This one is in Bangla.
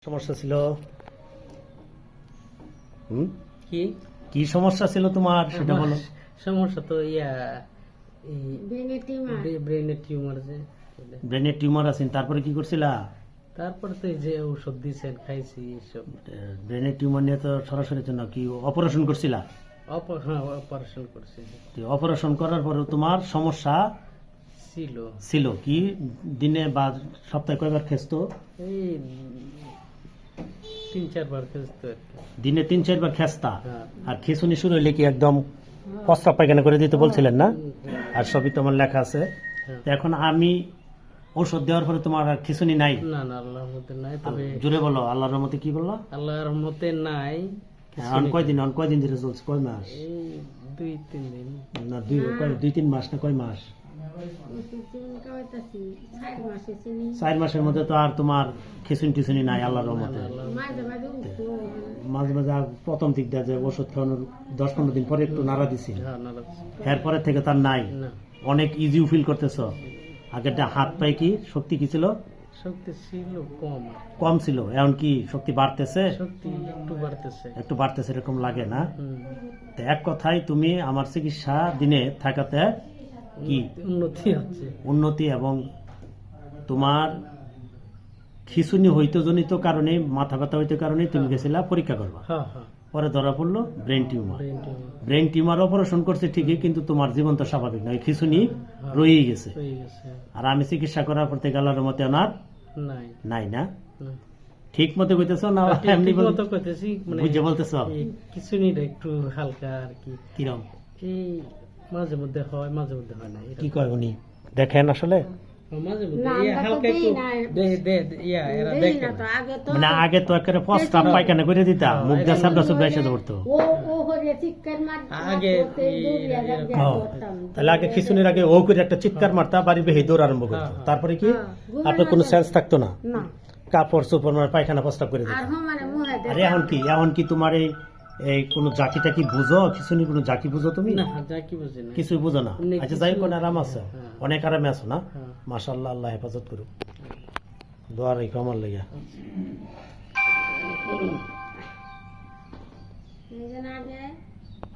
সমস্যা ছিল? কি কি সমস্যা ছিল তোমার সেটা বলো। সমস্যা তো ব্রেনের টিউমার যে ব্রেনের টিউমার আছে, তারপরে কি করছিলা? তারপর তো এই যে ঔষধ দিয়েছেন খাইছি এসব। ব্রেনের টিউমার নিয়ে তো সরাসরি জন্য কি অপারেশন করছিলা? হ্যাঁ অপারেশন করছি। অপারেশন করার পরে তোমার সমস্যা ছিল ছিল কি? দিনে বা সপ্তাহে কয়বার খেস্তো? এই 3-4 বার খেয়েছি আর কি। দিনে 3-4 বার খেস্তা? হ্যাঁ। আর খিঁচুনি শুরু হলে কি একদম প্রস্রাব পায়খানা করে দিতে বলছিলেন না? আর সবই তোমার লেখা আছে। হ্যাঁ। তো এখন আমি ওষুধ দেওয়ার পরে তোমার আর খিঁচুনি নাই? না না, আল্লাহর রহমতে নাই। তবে জোরে বলো, আল্লাহর রহমতে। কি বললো? আল্লাহর রহমতে নাই। কয়দিন ধরে চলছে? কয় মাস? এই 2-3 দিন। না 2-3 মাস না কয় মাস? 4 মাসের মধ্যে তো আর তোমার খিচুনি টিচুনি নাই আল্লাহর রহমতে। মাঝে মাঝে প্রথম দিক দেওয়া যায় ওষুধ খাওয়ানোর 10-15 দিন পরে একটু নাড়া দিছি, এরপরে থেকে তার নাই। না, অনেক ইজিও ফিল করতেছ? আগেরটা হাত পায়ে কি শক্তি কি ছিল? শক্তি ছিল কম ছিল, এখন কি শক্তি বাড়তেছে? শক্তি একটু বাড়তেছে এরকম লাগে না? তো এক কথায় তুমি আমার চিকিৎসা দিনে থাকাতে কি উন্নতি এবং তোমার খিচুনি হইতে জনিত কারণে, মাথা ব্যথা হইতে কারণে তুমি গেছিলা পরীক্ষা করবা। পরে ধরা পড়লো brain tumour. Brain tumour operation করছে ঠিকই, কিন্তু তোমার জীবন তো স্বাভাবিক নয়, খিচুনি রয়েই গেছে। আর আমি চিকিৎসা করার পর থেকে আল্লাহর মতে ওনার নাই না? ঠিক মতো কইতেছ না এমনি বুঝে বলতেছ? খিচুনিটা একটু হালকা আর কি। কিরম? এই মাঝে মধ্যে হয়, মাঝে মধ্যে হয় না। কি কয় উনি? দেখেন আসলে মানে আগে তো একেবারে প্রস্তাব পায়খানা করে দিতা, মুখ দিয়ে সাবডা সুবডা এসে ধরতো। তাহলে আগে খিচুনির আগে ও করে একটা চিৎকার মারতা, বাড়ি বেহে দৌড় আরম্ভ করতো। তারপরে কি আপনার কোনো সেন্স থাকতো না? কাপড় চোপড় মানে পায়খানা প্রস্তাব করে দিত। আরে এখন কি তোমার এই কোন জাকি টাকি বুঝো? খিচুনি কোন জাকি বুঝো তুমি? কিছু বুঝো না? আচ্ছা যাই কোন আরাম আছে, অনেক আরামে আছো না? মাশাআল্লাহ, আল্লাহ হেফাজত করুক। দোয়া রাখো আমার লাগিয়া।